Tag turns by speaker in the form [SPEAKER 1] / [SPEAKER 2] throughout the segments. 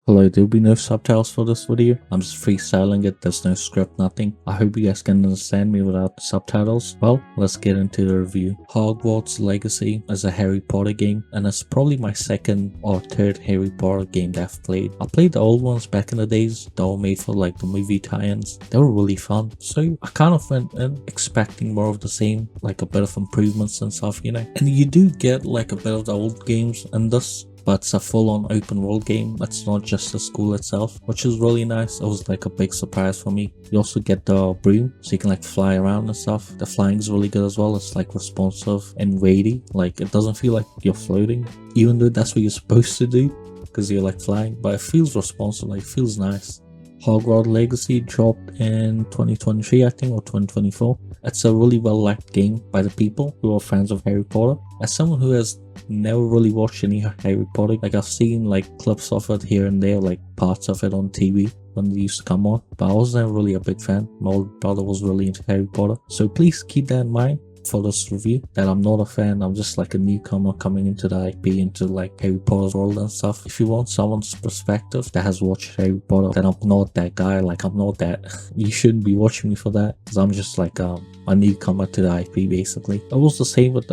[SPEAKER 1] Hello, there'll be no subtitles for this video. I'm just freestyling it, there's no script, nothing. I hope you guys can understand me without subtitles. Well, let's get into the review. Hogwarts Legacy is a Harry Potter game, and it's probably my second or third Harry Potter game that I've played. I played the old ones back in the days that were made for like the movie tie-ins. They were really fun. So I kind of went in expecting more of the same, like a bit of improvements and stuff, you know. And you do get like a bit of the old games in this, but it's a full-on open world game. It's not just the school itself, which is really nice. It was like a big surprise for me. You also get the broom, so you can like fly around and stuff. The flying is really good as well. It's like responsive and weighty. Like it doesn't feel like you're floating, even though that's what you're supposed to do because you're like flying, but it feels responsive, like it feels nice. Hogwarts Legacy dropped in 2023, I think, or 2024. It's a really well liked game by the people who are fans of Harry Potter. As someone who has never really watched any Harry Potter, like I've seen like clips of it here and there, like parts of it on TV when they used to come on, but I was never really a big fan. My older brother was really into Harry Potter, so please keep that in mind for this review, that I'm not a fan. I'm just like a newcomer coming into the IP, into like Harry Potter's world and stuff. If you want someone's perspective that has watched Harry Potter, then I'm not that guy. Like I'm not that. You shouldn't be watching me for that, because I'm just like a newcomer to the IP basically. It was the same with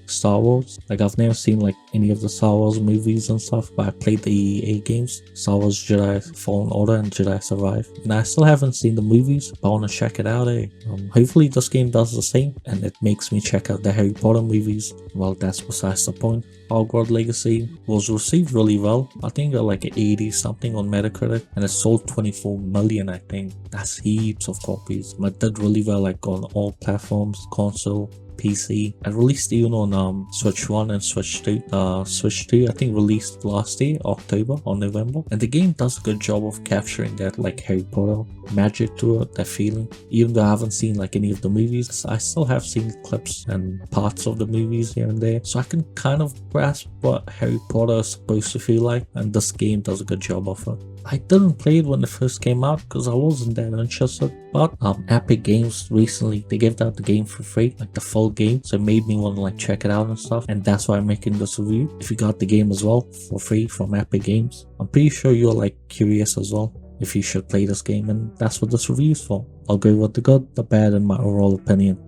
[SPEAKER 1] Star Wars. Like I've never seen like any of the Star Wars movies and stuff, but I played the EA games, Star Wars Jedi Fallen Order and Jedi Survive, and I still haven't seen the movies, but I want to check it out. Hopefully this game does the same and it makes me check out the Harry Potter movies. Well, that's besides the point. Hogwarts Legacy was received really well. I think got like 80 something on Metacritic, and it sold 24 million, I think. That's heaps of copies. But it did really well like on all platforms, console, PC. It released even on Switch 1 and Switch 2. Switch 2 I think released last year, October or November, and the game does a good job of capturing that like Harry Potter magic to it, that feeling. Even though I haven't seen like any of the movies, I still have seen clips and parts of the movies here and there, so I can kind of grasp what Harry Potter is supposed to feel like, and this game does a good job of it. I didn't play it when it first came out because I wasn't that interested, but Epic Games recently, they gave out the game for free, like the full game, so it made me want to like check it out and stuff, and that's why I'm making this review. If you got the game as well for free from Epic Games, I'm pretty sure you're like curious as well if you should play this game, and that's what this review is for. I'll go with the good, the bad, and my overall opinion.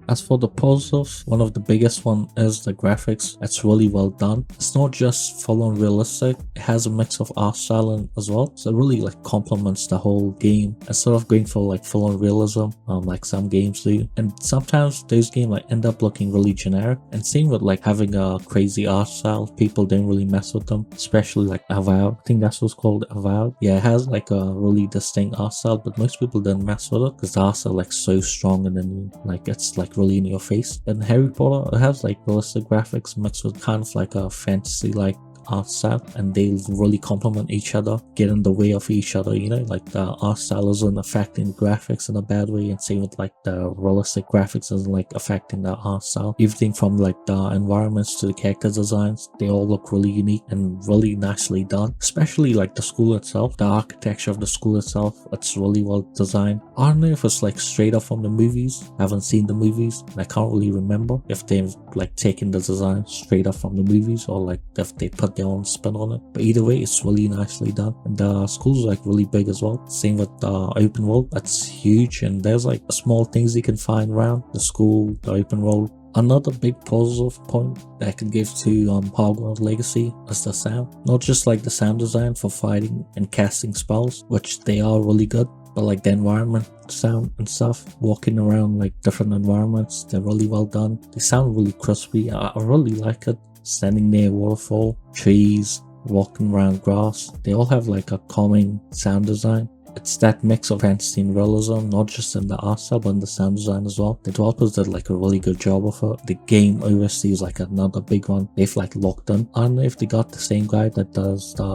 [SPEAKER 1] As for the positives, one of the biggest one is the graphics. It's really well done. It's not just full on realistic, it has a mix of art style in as well, so it really like complements the whole game instead of going for like full on realism like some games do. And sometimes those games like end up looking really generic, and same with like having a crazy art style. People don't really mess with them, especially like Avowed. I think that's what's called, Avowed. Yeah, it has like a really distinct art style, but most people don't mess with it because the art style like so strong, and then like it's like really in your face. And Harry Potter, it has like realistic graphics mixed with kind of like a fantasy like art style, and they really complement each other, get in the way of each other, you know, like the art style isn't affecting graphics in a bad way, and same with like the realistic graphics isn't like affecting the art style. Everything from like the environments to the character designs, they all look really unique and really nicely done, especially like the school itself. The architecture of the school itself, it's really well designed. I don't know if it's like straight up from the movies. I haven't seen the movies and I can't really remember if they've like taken the design straight up from the movies or like if they put their own spin on it, but either way it's really nicely done. And the school's like really big as well. Same with the open world, that's huge, and there's like small things you can find around the school, the open world. Another big positive point that I could give to Hogwarts Legacy is the sound. Not just like the sound design for fighting and casting spells, which they are really good, but like the environment sound and stuff, walking around like different environments, they're really well done. They sound really crispy. I really like it. Standing near a waterfall, trees, walking around grass, they all have like a calming sound design. It's that mix of fantasy and realism, not just in the art style but in the sound design as well. The developers did like a really good job of it. The game OST is like another big one they've like locked in. I don't know if they got the same guy that does the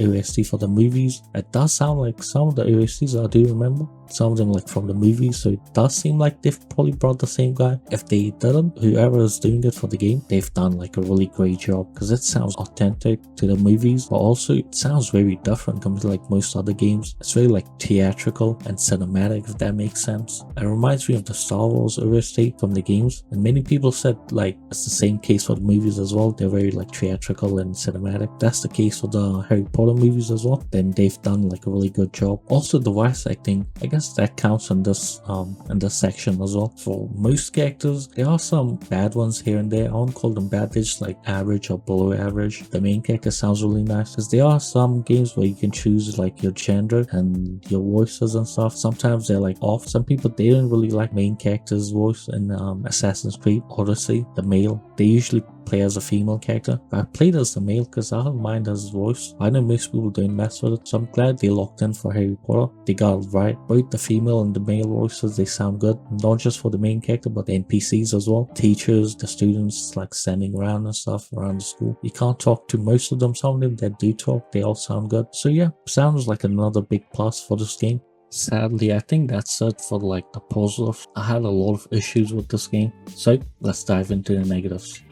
[SPEAKER 1] OST for the movies. It does sound like some of the OSTs I do remember. some of them like from the movies, so it does seem like they've probably brought the same guy. If they didn't, whoever is doing it for the game, they've done like a really great job, because it sounds authentic to the movies, but also it sounds very different compared to like most other games. It's very like theatrical and cinematic, if that makes sense. It reminds me of the Star Wars OST from the games, and many people said like it's the same case for the movies as well. They're very like theatrical and cinematic. That's the case for the Harry Potter movies as well. Then they've done like a really good job. Also the voice acting, I guess that counts in this section as well. For most characters, there are some bad ones here and there. I won't call them bad, they're just like average or below average. The main character sounds really nice, because there are some games where you can choose like your gender and your voices and stuff. Sometimes they're like off. Some people, they don't really like main character's voice in Assassin's Creed Odyssey, the male. They usually play as a female character, but I played as the male because I don't mind his voice. I know most people don't mess with it, so I'm glad they locked in for Harry Potter. They got it right. Both the female and the male voices, they sound good, not just for the main character but the NPCs as well. Teachers, the students like standing around and stuff around the school. You can't talk to most of them. Some of them that do talk, they all sound good. So yeah, sounds like another big plus for this game. Sadly, I think that's it for like the positives. I had a lot of issues with this game, so let's dive into the negatives.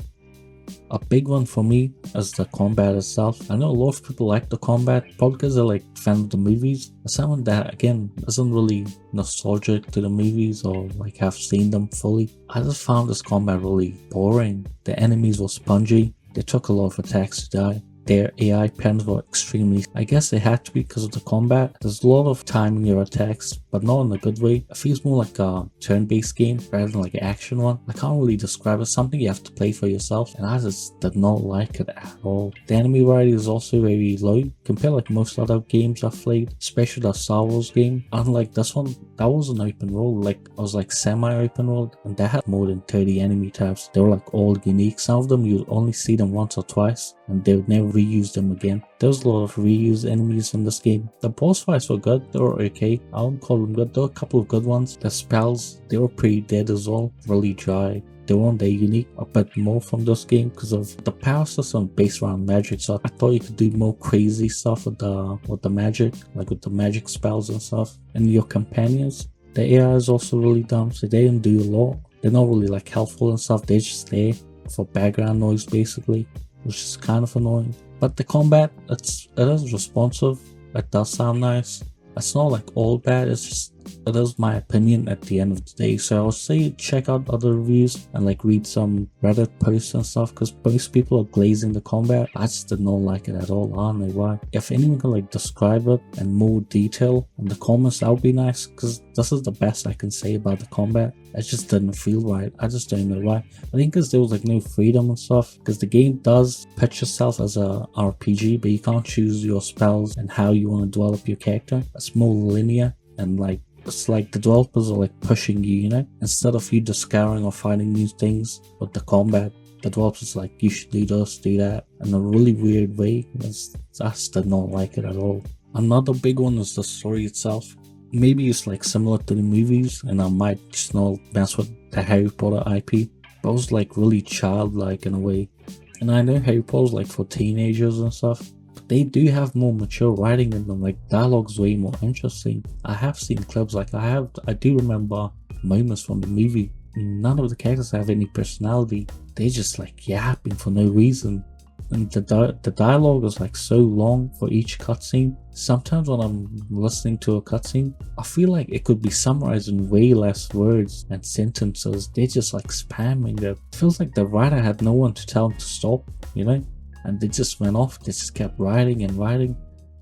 [SPEAKER 1] A big one for me is the combat itself. I know a lot of people like the combat, probably because they're like fan of the movies. As someone that again isn't really nostalgic to the movies or like have seen them fully, I just found this combat really boring. The enemies were spongy, they took a lot of attacks to die. Their AI patterns were extremely, I guess they had to be because of the combat. There's a lot of timing your attacks, but not in a good way. It feels more like a turn-based game rather than like an action one. I can't really describe it. Something you have to play for yourself, and I just did not like it at all. The enemy variety is also very low compared to like most other games I've played, especially the Star Wars game. Unlike this one, that was an open world, like I was like semi-open world, and that had more than 30 enemy types. They were like all unique. Some of them you'll only see them once or twice, and they would never reuse them again. There was a lot of reused enemies in this game. The boss fights were good, they were okay. I won't call them good, there were a couple of good ones. The spells, they were pretty dead as well, really dry. They weren't that unique, a bit more from this game because of the power system based around magic. So I thought you could do more crazy stuff with the magic, like with the magic spells and stuff. And your companions, the AI is also really dumb, so they didn't do a lot. They're not really like helpful and stuff, they're just there for background noise basically, which is kind of annoying. But the combat, it is responsive, it does sound nice. It's not like all bad, it's just, it is my opinion at the end of the day. So I would say check out other reviews and like read some Reddit posts and stuff, because most people are glazing the combat. I just did not like it at all, I don't know why. If anyone can like describe it in more detail in the comments, that would be nice, because this is the best I can say about the combat. It just didn't feel right. I just don't know why. I think because there was like no freedom and stuff, because the game does pitch itself as a RPG, but you can't choose your spells and how you want to develop your character. It's more linear, and like it's like the developers are like pushing you, you know, instead of you discovering or finding new things with the combat. The developers like, you should do this, do that, in a really weird way. I just did not like it at all. Another big one is the story itself. Maybe it's like similar to the movies, and I might just not mess with the Harry Potter IP, but it was like really childlike in a way. And I know Harry Potter's like for teenagers and stuff, but they do have more mature writing in them. Like dialogue's way more interesting. I have seen clips, like I do remember moments from the movie. None of the characters have any personality. They just like yapping for no reason. And the dialogue is like so long for each cutscene. Sometimes when I'm listening to a cutscene, I feel like it could be summarized in way less words and sentences. They're just like spamming it. It feels like the writer had no one to tell him to stop, you know? And they just went off. They just kept writing and writing.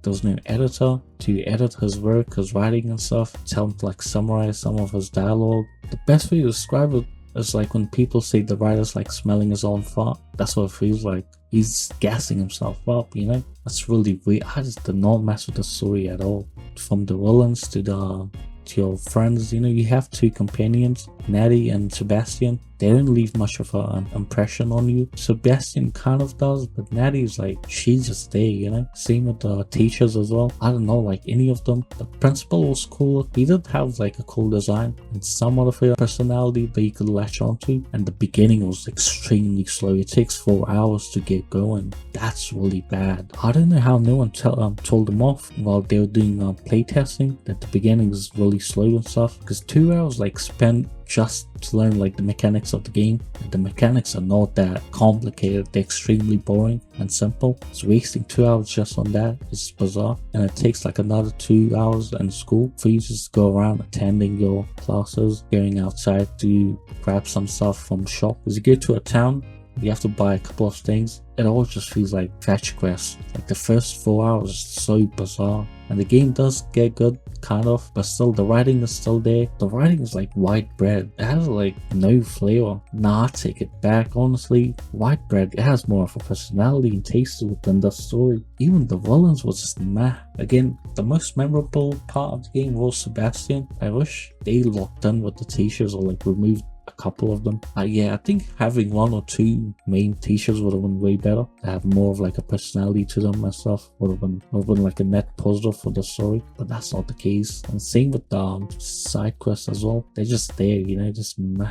[SPEAKER 1] There was no editor to edit his work, his writing and stuff, tell him to like summarize some of his dialogue. The best way to describe it is like when people say the writer's like smelling his own fart. That's what it feels like. He's gassing himself up, you know? That's really weird. I just did not mess with the story at all. From the villains to your friends, you know, you have two companions, Natty and Sebastian. they didn't leave much of an impression on you. Sebastian kind of does, but Maddie's like, she's just there, you know? Same with the teachers as well. I don't know, like any of them. The principal was cool. He did have like a cool design and somewhat of a personality that you could latch onto. And the beginning was extremely slow. It takes 4 hours to get going. That's really bad. I don't know how no one told them off while they were doing playtesting that the beginning is really slow and stuff, because 2 hours like spent just to learn like the mechanics of the game. The mechanics are not that complicated, they're extremely boring and simple. So wasting 2 hours just on that is bizarre, and it takes like another 2 hours in school for you to just go around attending your classes, going outside to grab some stuff from the shop. As you get to a town, you have to buy a couple of things. It all just feels like fetch quests. Like the first 4 hours is so bizarre, and the game does get good kind of, but still the writing is still there. The writing is like white bread. It has like no flavor. Nah, I take it back, honestly. White bread, it has more of a personality and taste to it than the story. Even the villains was just meh. Again, the most memorable part of the game was Sebastian. I wish they locked in with the teachers or like removed a couple of them. Yeah, I think having 1 or 2 main teachers would have been way better. They have more of like a personality to them and stuff. Would have been like a net positive for the story, but that's not the case. And same with the side quests as well. They're just there, you know, just meh.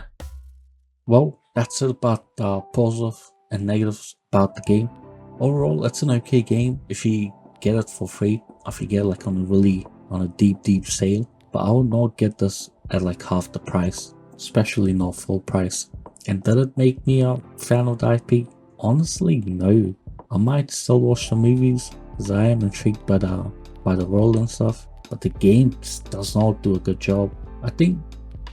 [SPEAKER 1] Well, that's it about the positive and negatives about the game. Overall, it's an okay game if you get it for free, if you get it like on a deep sale. But I would not get this at like half the price, especially not full price. And did it make me a fan of the IP? Honestly, no. I might still watch the movies because I am intrigued by the world and stuff, but the game just does not do a good job. I think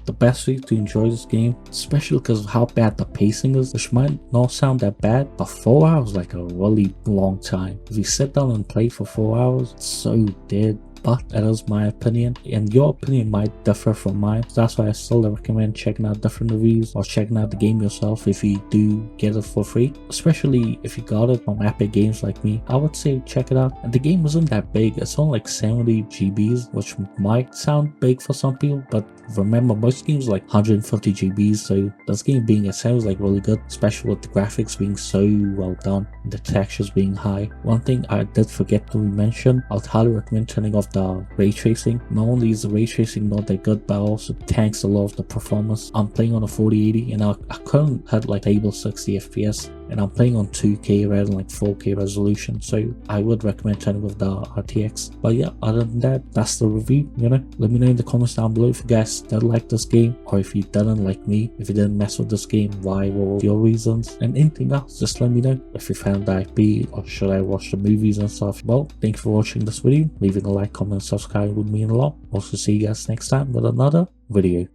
[SPEAKER 1] the best way to enjoy this game, especially because of how bad the pacing is, which might not sound that bad, but 4 hours is like a really long time. If you sit down and play for 4 hours, it's so dead. But that is my opinion, and your opinion might differ from mine. So that's why I still recommend checking out different reviews or checking out the game yourself if you do get it for free. Especially if you got it from Epic Games like me, I would say check it out. And the game isn't that big, it's only like 70 GBs, which might sound big for some people, but remember most games are like 150 GBs, so this game being it sounds like really good, especially with the graphics being so well done and the textures being high. One thing I did forget to mention, I'd highly recommend turning off the ray tracing. Not only is the ray tracing not that good, but also tanks a lot of the performance. I'm playing on a 4080 and I couldn't hit like stable 60 FPS, and I'm playing on 2K rather than like 4K resolution, so I would recommend turning off the RTX. But yeah, other than that, that's the review, you know. Let me know in the comments down below if you guys did like this game, or if you didn't like me, if you didn't mess with this game, why, what were your reasons, and anything else, just let me know. If you found the IP, or should I watch the movies and stuff. Well, thank you for watching this video. Leaving a like, comment, subscribe would mean a lot. Also see you guys next time with another video.